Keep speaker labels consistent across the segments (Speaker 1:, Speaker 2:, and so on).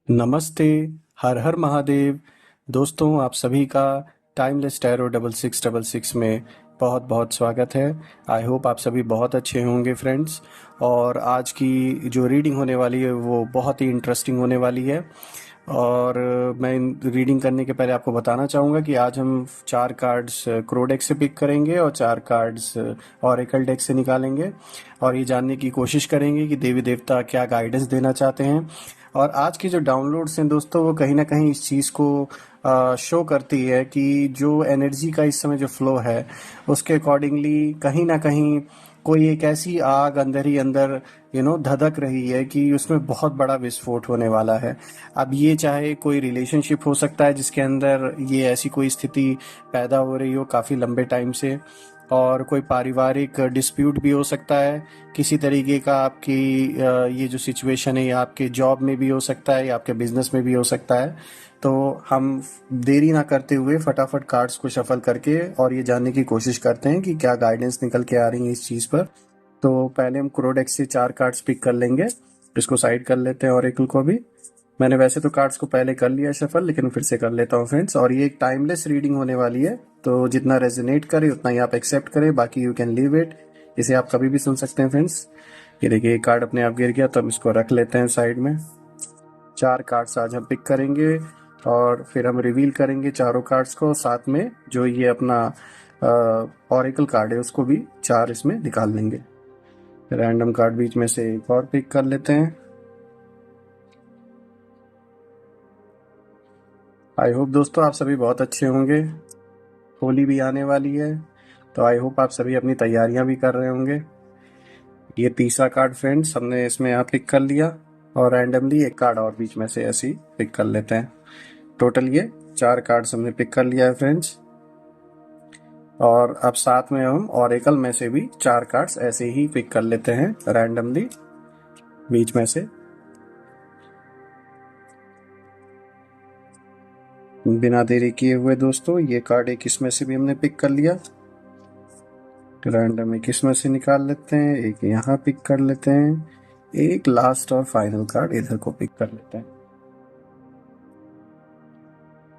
Speaker 1: नमस्ते, हर हर महादेव। दोस्तों, आप सभी का टाइमलेस टैरो 6666 में बहुत बहुत स्वागत है। आई होप आप सभी बहुत अच्छे होंगे फ्रेंड्स। और आज की जो रीडिंग होने वाली है वो बहुत ही इंटरेस्टिंग होने वाली है। और मैं रीडिंग करने के पहले आपको बताना चाहूँगा कि आज हम 4 कार्ड्स क्रो डेक से पिक करेंगे और 4 कार्ड्स ऑरेकल डेक से निकालेंगे और ये जानने की कोशिश करेंगे कि देवी देवता क्या गाइडेंस देना चाहते हैं। और आज की जो डाउनलोड्स हैं दोस्तों, वो कहीं ना कहीं इस चीज़ को शो करती है कि जो एनर्जी का इस समय जो फ्लो है उसके अकॉर्डिंगली कहीं ना कहीं कोई एक ऐसी आग अंदर ही अंदर धधक रही है कि उसमें बहुत बड़ा विस्फोट होने वाला है। अब ये चाहे कोई रिलेशनशिप हो सकता है जिसके अंदर ये ऐसी कोई स्थिति पैदा हो रही हो काफ़ी लंबे टाइम से, और कोई पारिवारिक डिस्प्यूट भी हो सकता है किसी तरीके का। आपकी ये जो सिचुएशन है ये आपके जॉब में भी हो सकता है या आपके बिजनेस में भी हो सकता है। तो हम देरी ना करते हुए फटाफट कार्ड्स को शफल करके और ये जानने की कोशिश करते हैं कि क्या गाइडेंस निकल के आ रही है इस चीज़ पर। तो पहले हम क्रोडेक्स से 4 कार्ड्स पिक कर लेंगे। इसको साइड कर लेते हैं ऑरेकल को भी। मैंने वैसे तो कार्ड्स को पहले कर लिया शफल, लेकिन फिर से कर लेता हूँ फ्रेंड्स। और ये एक टाइमलेस रीडिंग होने वाली है, तो जितना रेजोनेट करे उतना ही आप एक्सेप्ट करें, बाकी यू कैन लीव इट। इसे आप कभी भी सुन सकते हैं फ्रेंड्स। ये देखिए एक कार्ड अपने आप गिर गया, तो हम इसको रख लेते हैं साइड में। 4 कार्ड्स आज हम पिक करेंगे और फिर हम रिवील करेंगे चारों कार्ड्स को। साथ में जो ये अपना ऑरेकल कार्ड है उसको भी 4 इसमें निकाल लेंगे। रैंडम कार्ड बीच में से एक और पिक कर लेते हैं। आई होप दोस्तों आप सभी बहुत अच्छे होंगे। होली भी आने वाली है, तो आई होप आप सभी अपनी तैयारियां भी कर रहे होंगे। ये तीसरा कार्ड फ्रेंड्स हमने इसमें यहाँ पिक कर लिया और रैंडमली एक कार्ड और बीच में से ऐसे ही पिक कर लेते हैं। टोटल ये 4 कार्ड्स हमने पिक कर लिया है फ्रेंड्स। और अब साथ में हम ऑरेकल में से भी 4 कार्ड्स ऐसे ही पिक कर लेते हैं रैंडमली बीच में से। बिना देरी किए हुए दोस्तों ये कार्ड एक इसमें से भी हमने पिक कर लिया। रैंडम एक इसमें से निकाल लेते हैं, एक यहाँ पिक कर लेते हैं, एक लास्ट और फाइनल कार्ड इधर को पिक कर लेते हैं।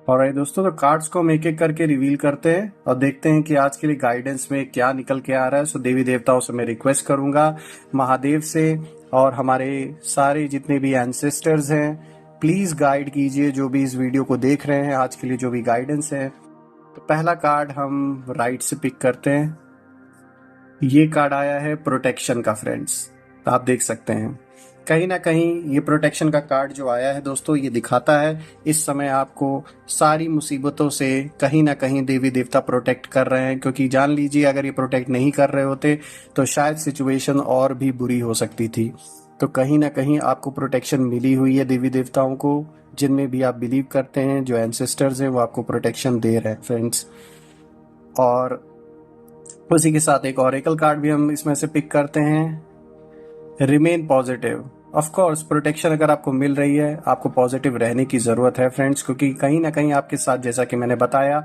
Speaker 1: और दोस्तों तो कार्ड्स को हम एक एक करके रिवील करते हैं और देखते हैं कि आज के लिए गाइडेंस में क्या निकल के आ रहा है। सो देवी देवताओं से मैं रिक्वेस्ट करूंगा, महादेव से और हमारे सारे जितने भी एंसेस्टर्स हैं, प्लीज गाइड कीजिए जो भी इस वीडियो को देख रहे हैं। आज के लिए जो भी गाइडेंस है, तो पहला कार्ड हम राइट से पिक करते हैं। ये कार्ड आया है प्रोटेक्शन का फ्रेंड्स। आप देख सकते हैं कहीं ना कहीं ये प्रोटेक्शन का कार्ड जो आया है दोस्तों, ये दिखाता है इस समय आपको सारी मुसीबतों से कहीं ना कहीं देवी देवता प्रोटेक्ट कर रहे हैं। क्योंकि जान लीजिए अगर ये प्रोटेक्ट नहीं कर रहे होते तो शायद सिचुएशन और भी बुरी हो सकती थी। तो कहीं ना कहीं आपको प्रोटेक्शन मिली हुई है देवी देवताओं को, जिनमें भी आप बिलीव करते हैं, जो एंसेस्टर्स हैं वो आपको प्रोटेक्शन दे रहे हैं फ्रेंड्स। और उसी के साथ एक ऑरेकल कार्ड भी हम इसमें से पिक करते हैं, remain positive. Of course protection अगर आपको मिल रही है, आपको पॉजिटिव रहने की जरूरत है फ्रेंड्स, क्योंकि कहीं ना कहीं आपके साथ, जैसा कि मैंने बताया,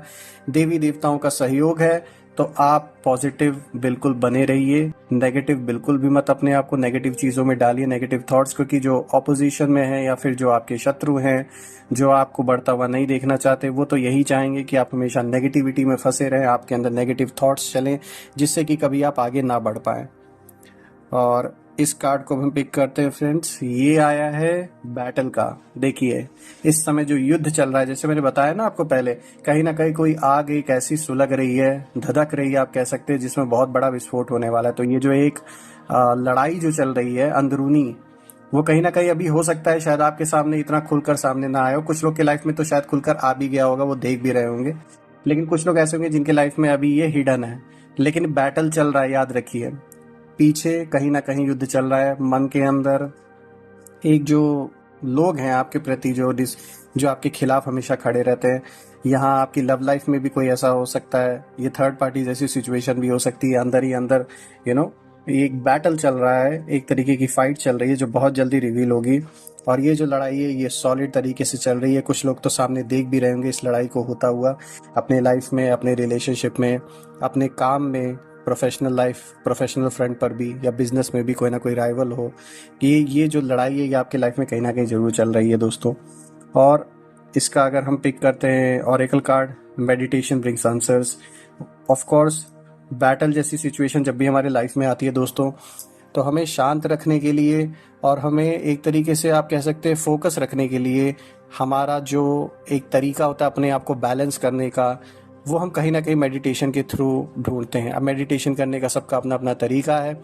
Speaker 1: देवी देवताओं का सहयोग है। तो आप पॉजिटिव बिल्कुल बने रहिए, नेगेटिव बिल्कुल भी मत अपने आप को नेगेटिव चीज़ों में डालिए, नेगेटिव थॉट्स। क्योंकि जो ऑपोजिशन में है या फिर जो आपके शत्रु हैं, जो आपको बढ़ता हुआ नहीं देखना चाहते, वो तो यही चाहेंगे कि आप हमेशा नेगेटिविटी में फंसे रहें, आपके अंदर नेगेटिव थॉट्स चलें, जिससे कि कभी आप आगे ना बढ़ पाए। और इस कार्ड को हम पिक करते हैं फ्रेंड्स। ये आया है बैटल का। देखिए इस समय जो युद्ध चल रहा है, जैसे मैंने बताया ना आपको पहले, कहीं ना कहीं कोई आग एक ऐसी सुलग रही है, धधक रही है आप कह सकते हैं, जिसमें बहुत बड़ा विस्फोट होने वाला है। तो ये जो एक लड़ाई जो चल रही है अंदरूनी, वो कहीं ना कहीं अभी हो सकता है शायद आपके सामने इतना खुलकर सामने ना आए हो। कुछ लोग के लाइफ में तो शायद खुलकर आ भी गया होगा, वो देख भी रहे होंगे। लेकिन कुछ लोग ऐसे होंगे जिनके लाइफ में अभी ये हिडन है। लेकिन बैटल चल रहा है, याद रखिए। पीछे कहीं ना कहीं युद्ध चल रहा है मन के अंदर। एक जो लोग हैं आपके प्रति, जो आपके खिलाफ हमेशा खड़े रहते हैं। यहाँ आपकी लव लाइफ में भी कोई ऐसा हो सकता है, ये थर्ड पार्टी जैसी सिचुएशन भी हो सकती है। अंदर ही अंदर एक बैटल चल रहा है, एक तरीके की फाइट चल रही है जो बहुत जल्दी रिवील होगी। और ये जो लड़ाई है ये सॉलिड तरीके से चल रही है। कुछ लोग तो सामने देख भी रहे होंगे इस लड़ाई को होता हुआ, अपने लाइफ में, अपने रिलेशनशिप में, अपने काम में, प्रोफेशनल लाइफ, प्रोफेशनल फ्रंट पर भी या बिजनेस में भी कोई ना कोई राइवल हो, कि ये जो लड़ाई है ये आपकी लाइफ में कहीं ना कहीं ज़रूर चल रही है दोस्तों। और इसका अगर हम पिक करते हैं oracle card, meditation brings answers. Of course battle जैसी सिचुएशन जब भी हमारे लाइफ में आती है दोस्तों, तो हमें शांत रखने के लिए और हमें एक तरीके से आप कह सकते हैं फोकस रखने के लिए हमारा जो एक तरीका होता है अपने आप को बैलेंस करने का, वो हम कहीं ना कहीं मेडिटेशन के थ्रू ढूंढते हैं। अब मेडिटेशन करने का सबका अपना अपना तरीका है।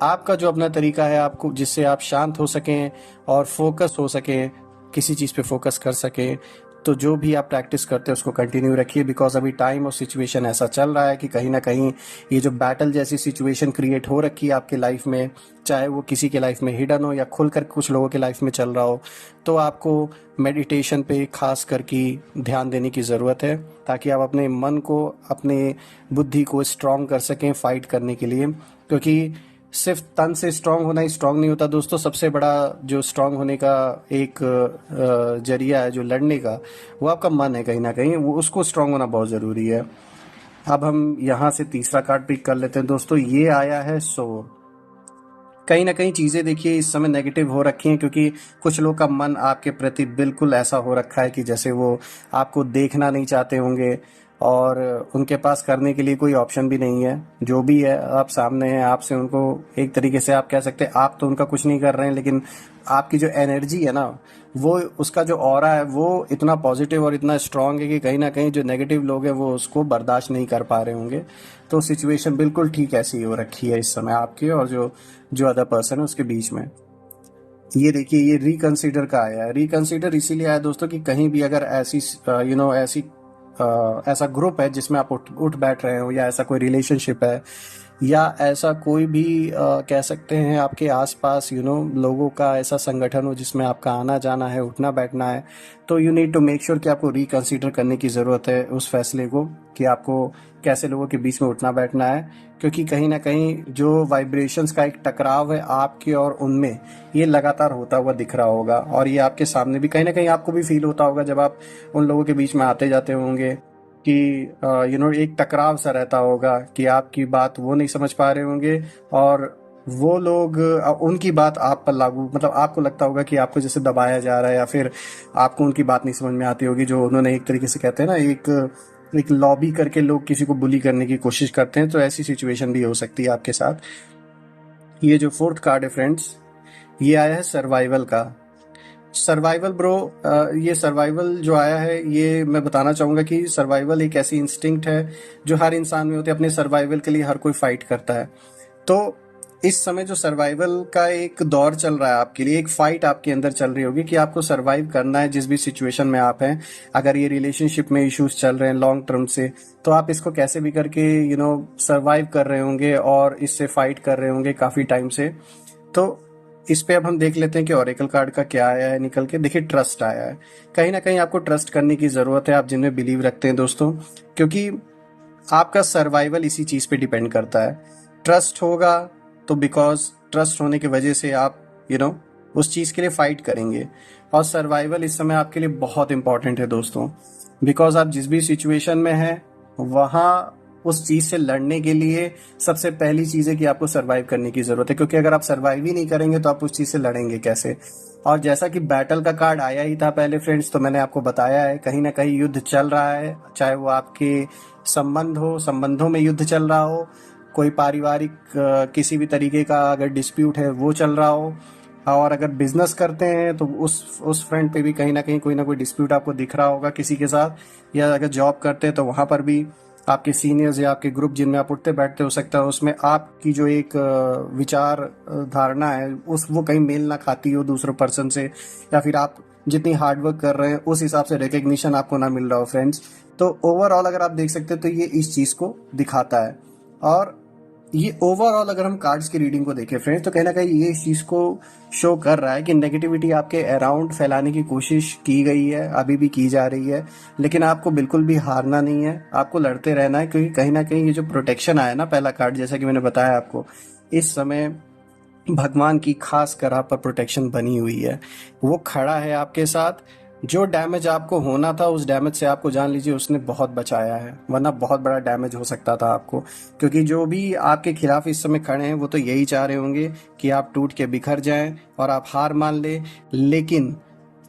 Speaker 1: आपका जो अपना तरीका है आपको, जिससे आप शांत हो सकें और फोकस हो सकें, किसी चीज़ पे फोकस कर सकें, तो जो भी आप प्रैक्टिस करते हैं उसको कंटिन्यू रखिए। बिकॉज अभी टाइम और सिचुएशन ऐसा चल रहा है कि कहीं ना कहीं ये जो बैटल जैसी सिचुएशन क्रिएट हो रखी है आपके लाइफ में, चाहे वो किसी के लाइफ में हिडन हो या खुलकर कुछ लोगों के लाइफ में चल रहा हो, तो आपको मेडिटेशन पे खास करके ध्यान देने की ज़रूरत है, ताकि आप अपने मन को, अपने बुद्धि को स्ट्रांग कर सकें फाइट करने के लिए। क्योंकि सिर्फ तन से स्ट्रांग होना ही स्ट्रांग नहीं होता दोस्तों। सबसे बड़ा जो स्ट्रांग होने का एक जरिया है जो लड़ने का, वो आपका मन है कहीं ना कहीं, वो उसको स्ट्रांग होना बहुत ज़रूरी है। अब हम यहाँ से तीसरा कार्ड पिक कर लेते हैं दोस्तों। ये आया है सोर। कहीं ना कहीं चीज़ें देखिए इस समय नेगेटिव हो रखी हैं, क्योंकि कुछ लोग का मन आपके प्रति बिल्कुल ऐसा हो रखा है कि जैसे वो आपको देखना नहीं चाहते होंगे और उनके पास करने के लिए कोई ऑप्शन भी नहीं है। जो भी है आप सामने हैं, आपसे उनको एक तरीके से आप कह सकते हैं, आप तो उनका कुछ नहीं कर रहे हैं, लेकिन आपकी जो एनर्जी है ना, वो उसका जो ऑरा है वो इतना पॉजिटिव और इतना स्ट्रांग है कि कहीं ना कहीं जो नेगेटिव लोग हैं वो उसको बर्दाश्त नहीं कर पा रहे होंगे। तो सिचुएशन बिल्कुल ठीक ऐसी हो रखी है इस समय आपके और जो जो अदर पर्सन है उसके बीच में। ये देखिए ये रिकंसीडर का आया है। रिकंसीडर इसीलिए आया दोस्तों कि कहीं भी अगर ऐसी ऐसी ऐसा ग्रुप है जिसमें आप उठ बैठ रहे हो, या ऐसा कोई रिलेशनशिप है, या ऐसा कोई भी कह सकते हैं आपके आसपास लोगों का ऐसा संगठन हो जिसमें आपका आना जाना है, उठना बैठना है, तो you need to make sure कि आपको रिकंसीडर करने की ज़रूरत है उस फैसले को कि आपको कैसे लोगों के बीच में उठना बैठना है। क्योंकि कहीं ना कहीं जो वाइब्रेशंस का एक टकराव है आपके और उनमें, ये लगातार होता हुआ दिख रहा होगा, और ये आपके सामने भी कहीं ना कहीं आपको भी फील होता होगा जब आप उन लोगों के बीच में आते जाते होंगे कि एक टकराव सा रहता होगा कि आपकी बात वो नहीं समझ पा रहे होंगे और वो लोग उनकी बात आप पर लागू, मतलब आपको लगता होगा कि आपको जैसे दबाया जा रहा है, या फिर आपको उनकी बात नहीं समझ में आती होगी। जो उन्होंने एक तरीके से कहते हैं ना, एक लॉबी करके लोग किसी को बुली करने की कोशिश करते हैं, तो ऐसी सिचुएशन भी हो सकती है आपके साथ। ये जो फोर्थ कार्ड है फ्रेंड्स, ये आया है सर्वाइवल का। सर्वाइवल ब्रो, ये सर्वाइवल जो आया है, ये मैं बताना चाहूँगा कि सर्वाइवल एक ऐसी इंस्टिंक्ट है जो हर इंसान में होती है। अपने सर्वाइवल के लिए हर कोई फाइट करता है। तो इस समय जो सर्वाइवल का एक दौर चल रहा है आपके लिए, एक फाइट आपके अंदर चल रही होगी कि आपको सर्वाइव करना है जिस भी सिचुएशन में आप हैं। अगर ये रिलेशनशिप में इश्यूज चल रहे हैं लॉन्ग टर्म से, तो आप इसको कैसे भी करके सर्वाइव कर रहे होंगे और इससे फाइट कर रहे होंगे काफ़ी टाइम से। तो इस पे अब हम देख लेते हैं कि ऑरेकल कार्ड का क्या आया है निकल के। देखिए ट्रस्ट आया है। कहीं ना कहीं आपको ट्रस्ट करने की ज़रूरत है, आप जिनमें बिलीव रखते हैं दोस्तों, क्योंकि आपका सर्वाइवल इसी चीज़ पे डिपेंड करता है। ट्रस्ट होगा तो बिकॉज ट्रस्ट होने की वजह से आप उस चीज़ के लिए फाइट करेंगे। और सर्वाइवल इस समय आपके लिए बहुत इंपॉर्टेंट है दोस्तों, बिकॉज आप जिस भी सिचुएशन में हैं वहाँ उस चीज़ से लड़ने के लिए सबसे पहली चीज़ है कि आपको सर्वाइव करने की ज़रूरत है। क्योंकि अगर आप सर्वाइव ही नहीं करेंगे तो आप उस चीज़ से लड़ेंगे कैसे। और जैसा कि बैटल का कार्ड आया ही था पहले फ्रेंड्स, तो मैंने आपको बताया है कहीं ना कहीं युद्ध चल रहा है, चाहे वो आपके संबंधों में युद्ध चल रहा हो, कोई पारिवारिक किसी भी तरीके का अगर डिस्प्यूट है वो चल रहा हो, और अगर बिजनेस करते हैं तो उस फ्रंट पे भी कहीं ना कहीं कोई ना कोई डिस्प्यूट आपको दिख रहा होगा किसी के साथ। या अगर जॉब करते हैं तो वहाँ पर भी आपके सीनियर्स या आपके ग्रुप जिनमें आप उठते बैठते हो सकता है उसमें आपकी जो एक विचार धारणा है वो कहीं मेल ना खाती हो दूसरे पर्सन से, या फिर आप जितनी हार्डवर्क कर रहे हैं उस हिसाब से रिकग्निशन आपको ना मिल रहा हो फ्रेंड्स। तो ओवरऑल अगर आप देख सकते हैं तो ये इस चीज़ को दिखाता है। और ये ओवरऑल अगर हम कार्ड्स की रीडिंग को देखें फ्रेंड्स, तो कहीं ना कहीं ये इस चीज़ को शो कर रहा है कि नेगेटिविटी आपके अराउंड फैलाने की कोशिश की गई है, अभी भी की जा रही है, लेकिन आपको बिल्कुल भी हारना नहीं है, आपको लड़ते रहना है। क्योंकि कहीं ना कहीं ये जो प्रोटेक्शन आया ना पहला कार्ड, जैसा कि मैंने बताया आपको, इस समय भगवान की खास कर आप पर प्रोटेक्शन बनी हुई है, वो खड़ा है आपके साथ। जो डैमेज आपको होना था उस डैमेज से आपको जान लीजिए उसने बहुत बचाया है, वरना बहुत बड़ा डैमेज हो सकता था आपको। क्योंकि जो भी आपके खिलाफ इस समय खड़े हैं वो तो यही चाह रहे होंगे कि आप टूट के बिखर जाएं और आप हार मान ले। लेकिन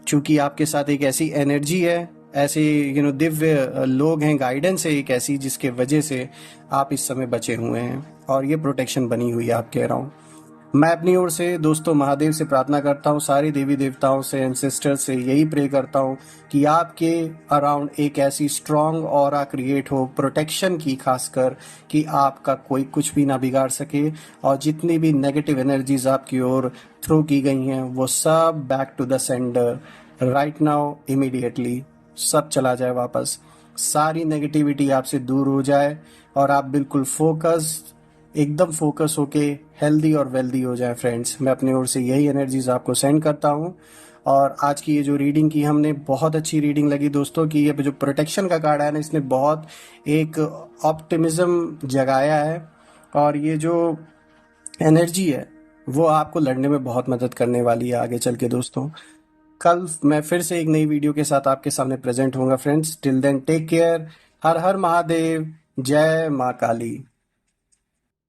Speaker 1: चूंकि आपके साथ एक ऐसी एनर्जी है, ऐसे दिव्य लोग हैं, गाइडेंस है एक ऐसी जिसके वजह से आप इस समय बचे हुए हैं और ये प्रोटेक्शन बनी हुई है। आप कह रहा हूँ मैं अपनी ओर से दोस्तों महादेव से प्रार्थना करता हूँ, सारी देवी देवताओं से, एंसेस्टर्स से यही प्रे करता हूँ कि आपके अराउंड एक ऐसी स्ट्रांग ऑरा क्रिएट हो प्रोटेक्शन की, खासकर कि आपका कोई कुछ भी ना बिगाड़ सके और जितनी भी नेगेटिव एनर्जीज आपकी ओर थ्रो की गई हैं वो सब back to the sender right now immediately सब चला जाए वापस, सारी नेगेटिविटी आपसे दूर हो जाए और आप बिल्कुल एकदम फोकस होके हेल्दी और वेल्दी हो जाए। फ्रेंड्स, मैं अपनी ओर से यही एनर्जीज आपको सेंड करता हूँ। और आज की ये जो रीडिंग की हमने, बहुत अच्छी रीडिंग लगी दोस्तों की। ये जो प्रोटेक्शन का कार्ड है ना, इसने बहुत एक ऑप्टिमिज्म जगाया है और ये जो एनर्जी है वो आपको लड़ने में बहुत मदद करने वाली है आगे चल के दोस्तों। कल मैं फिर से एक नई वीडियो के साथ आपके सामने प्रेजेंट होऊंगा friends. Till then take care. हर हर महादेव। जय माँ काली।